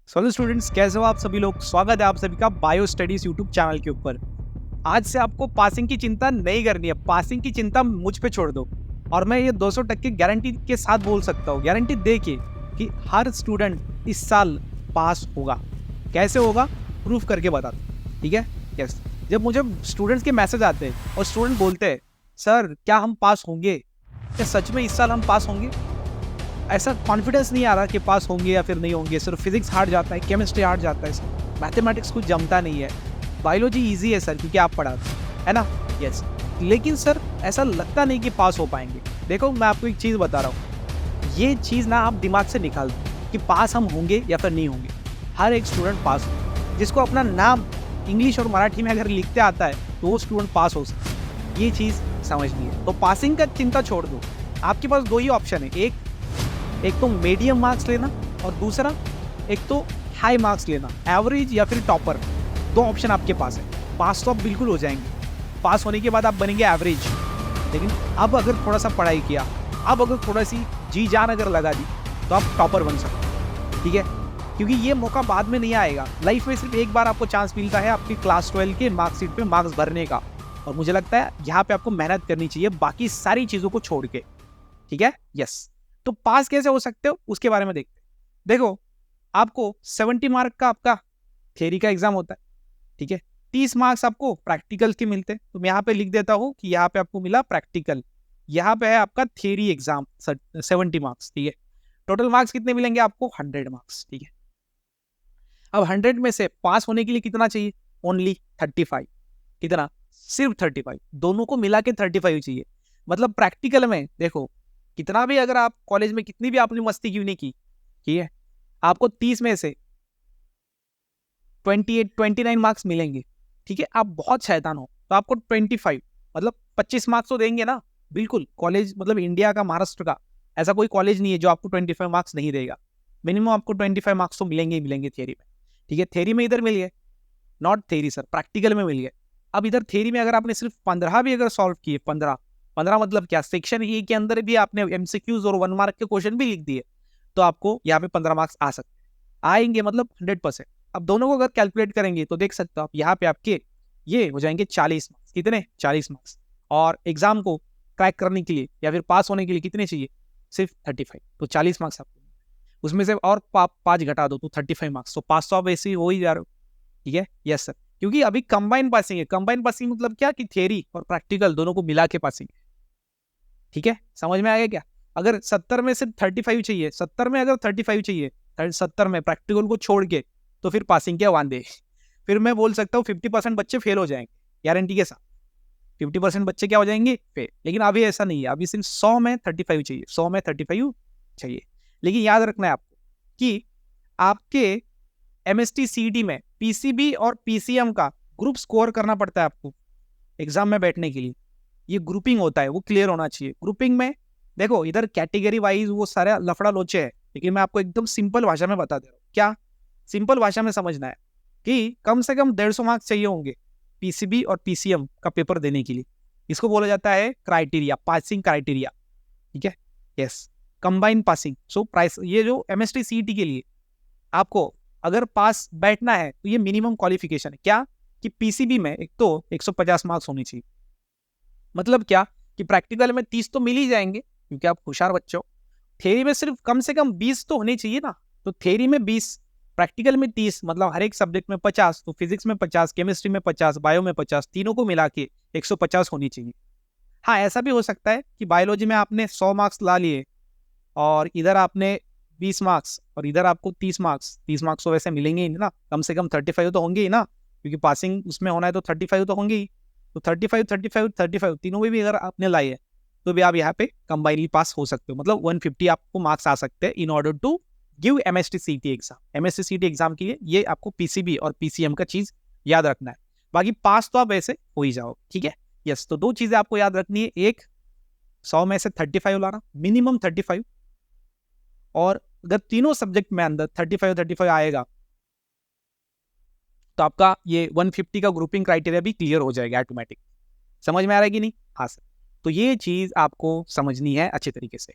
Hello students, कैसे हो आप सभी लोग। स्वागत है आप सभी का बायो स्टडीज यूट्यूब चैनल के ऊपर। आज से आपको पासिंग की चिंता नहीं करनी है। पासिंग की चिंता मुझ पे छोड़ दो और मैं ये 200% गारंटी के साथ बोल सकता हूँ, गारंटी दे के, कि हर स्टूडेंट इस साल पास होगा। कैसे होगा प्रूफ करके बताता हूँ, ठीक है। यस, जब मुझे स्टूडेंट्स के मैसेज आते हैं और स्टूडेंट बोलते हैं सर क्या हम पास होंगे, क्या सच में इस साल हम पास होंगे, ऐसा कॉन्फिडेंस नहीं आ रहा कि पास होंगे या फिर नहीं होंगे। सिर्फ फिजिक्स हार्ड जाता है, केमिस्ट्री हार्ड जाता है, सर मैथमेटिक्स कुछ जमता नहीं है, बायोलॉजी इजी है सर क्योंकि आप पढ़ाते है ना। यस, लेकिन सर ऐसा लगता नहीं कि पास हो पाएंगे। देखो मैं आपको एक चीज़ बता रहा हूँ, ये चीज़ ना आप दिमाग से निकाल दो कि पास हम होंगे या फिर नहीं होंगे। हर एक स्टूडेंट पास हो, जिसको अपना नाम इंग्लिश और मराठी में अगर लिखते आता है तो वो स्टूडेंट पास हो सकता है। ये चीज़ समझनी है। तो पासिंग का चिंता छोड़ दो। आपके पास दो ही ऑप्शन है, एक तो मीडियम मार्क्स लेना और दूसरा एक तो हाई मार्क्स लेना, एवरेज या फिर टॉपर। दो ऑप्शन आपके पास है। पास तो आप बिल्कुल हो जाएंगे, पास होने के बाद आप बनेंगे एवरेज। लेकिन अब अगर थोड़ा सा पढ़ाई किया, अब अगर थोड़ा सी जी जान अगर लगा दी तो आप टॉपर बन सकते हो, ठीक है। क्योंकि ये मौका बाद में नहीं आएगा। लाइफ में सिर्फ एक बार आपको चांस मिलता है आपकी क्लास 12 के मार्कशीट पे मार्क्स भरने का, और मुझे लगता है यहाँ पे आपको मेहनत करनी चाहिए बाकी सारी चीज़ों को छोड़ के, ठीक है। यस, तो पास कैसे हो सकते हो उसके बारे में देखते हैं। देखो, आपको 70 मार्क का आपका थ्योरी का एग्जाम होता है, ठीक है। 30 मार्क्स आपको प्रैक्टिकल के मिलते हैं। तो मैं यहाँ पे लिख देता हूँ कि यहाँ पे आपको मिला प्रैक्टिकल, यहाँ पे है आपका थ्योरी एग्जाम 70 मार्क्स, ठीक है। टोटल मार्क्स कितने मिलेंगे आपको? 100 मार्क्स, ठीक है। अब 100 में से पास होने के लिए कितना चाहिए? ओनली 35। कितना? सिर्फ 35। दोनों को मिला के 35 चाहिए। मतलब प्रैक्टिकल में देखो, कितना भी अगर आप कॉलेज में कितनी भी आपने मस्ती क्यों नहीं की, ठीक है, आपको 30 में से 29 मार्क्स मिलेंगे, ठीक है। आप बहुत शैतान हो तो आपको 25 मतलब 25 मार्क्स तो देंगे ना। बिल्कुल, कॉलेज मतलब इंडिया का, महाराष्ट्र का ऐसा कोई कॉलेज नहीं है जो आपको 25 मार्क्स नहीं देगा। मिनिमम आपको 25 मार्क्स तो मिलेंगे ही मिलेंगे थियरी में, ठीक है। थियरी में इधर मिल गए, नॉट थेरी सर, प्रैक्टिकल में मिल गए। अब इधर थेरी में अगर आपने सिर्फ 15 भी अगर सॉल्व किए, 15 मतलब क्या, सेक्शन ए के अंदर भी आपने एमसीक्यूज और 1 मार्क के क्वेश्चन भी लिख दिए तो आपको यहाँ पे 15 मार्क्स आ सकते हैं, आएंगे मतलब 100%। अब दोनों को अगर कैलकुलेट करेंगे तो देख सकते हो आप यहाँ पे आपके ये हो जाएंगे 40 मार्क्स। कितने? 40 मार्क्स। और एग्जाम को क्रैक करने के लिए या फिर पास होने के लिए कितने चाहिए? सिर्फ 35। तो 40 मार्क्स आपको, उसमें से और 5 घटा दो तो 35 मार्क्स। तो पास तो आप ऐसे ही हो ही जा रहे हो, ठीक है। यस सर, क्योंकि अभी कंबाइन पासिंग है। कंबाइन पासिंग मतलब क्या कि थियरी और प्रैक्टिकल दोनों को मिला के पासिंग है, ठीक है। समझ में आ गया क्या? अगर 70 में सिर्फ 35 चाहिए, 70 में अगर 35 चाहिए, 70 में प्रैक्टिकल को छोड़ के, तो फिर पासिंग क्या वांदे। फिर मैं बोल सकता हूँ 50% बच्चे फेल हो जाएंगे गारंटी के साथ। 50% बच्चे क्या हो जाएंगे? फेल। लेकिन अभी ऐसा नहीं है, अभी सिर्फ 100 में 35 चाहिए, 100 में 35 चाहिए। लेकिन याद रखना है आपको कि आपके एमएसटी सीईटी में पीसीबी और पीसीएम का ग्रुप स्कोर करना पड़ता है आपको एग्जाम में बैठने के लिए। ये ग्रुपिंग होता है, वो क्लियर होना चाहिए। ग्रुपिंग में देखो, इधर कैटेगरी वाइज वो सारे लफड़ा लोचे है, लेकिन मैं आपको एकदम सिंपल भाषा में बता दे रहा हूँ। क्या सिंपल भाषा में समझना है कि कम से कम 150 मार्क्स चाहिए होंगे पीसीबी और पीसीएम का पेपर देने के लिए। इसको बोला जाता है क्राइटेरिया, पासिंग क्राइटेरिया, ठीक है। Yes, combine passing. So price, ये जो एमएसटी सीईटी के लिए आपको अगर पास बैठना है तो ये मिनिमम क्वालिफिकेशन है। क्या कि पीसीबी में एक तो 150 मार्क्स होनी चाहिए। मतलब क्या कि प्रैक्टिकल में 30 तो मिल ही जाएंगे क्योंकि आप होशियार बच्चे हो। थ्योरी में सिर्फ कम से कम 20 तो होने चाहिए ना। तो थ्योरी में 20, प्रैक्टिकल में 30, मतलब हर एक सब्जेक्ट में 50। तो फिजिक्स में 50, केमिस्ट्री में 50, बायो में 50, तीनों को मिला के 150 होनी चाहिए। हाँ, ऐसा भी हो सकता है कि बायोलॉजी में आपने 100 मार्क्स ला लिए और इधर आपने 20 मार्क्स और इधर आपको 30 मार्क्स। 30 मार्क्स तो वैसे मिलेंगे ही ना, कम से कम 35 तो होंगे ही ना, क्योंकि पासिंग उसमें होना है तो 35 तो होंगे ही। तो 35 35 35 तीनों में भी अगर आपने लाई है तो भी आप यहाँ पे कंबाइनली पास हो सकते हो। मतलब 150 आपको मार्क्स आ सकते हैं in order to give MST CET exam. MST CET exam के लिए ये आपको पीसीबी और पीसीएम का चीज याद रखना है। बाकी पास तो आप ऐसे हो ही जाओ, ठीक है। यस, तो दो चीजें आपको याद रखनी है। एक, 100 में से 35 लाना, मिनिमम 35। और अगर तीनों सब्जेक्ट में अंदर 35 आएगा तो आपका ये 150 का ग्रुपिंग क्राइटेरिया भी क्लियर हो जाएगा ऑटोमेटिक। समझ में आ रहा है कि नहीं? हाँ सर, तो ये चीज आपको समझनी है अच्छे तरीके से।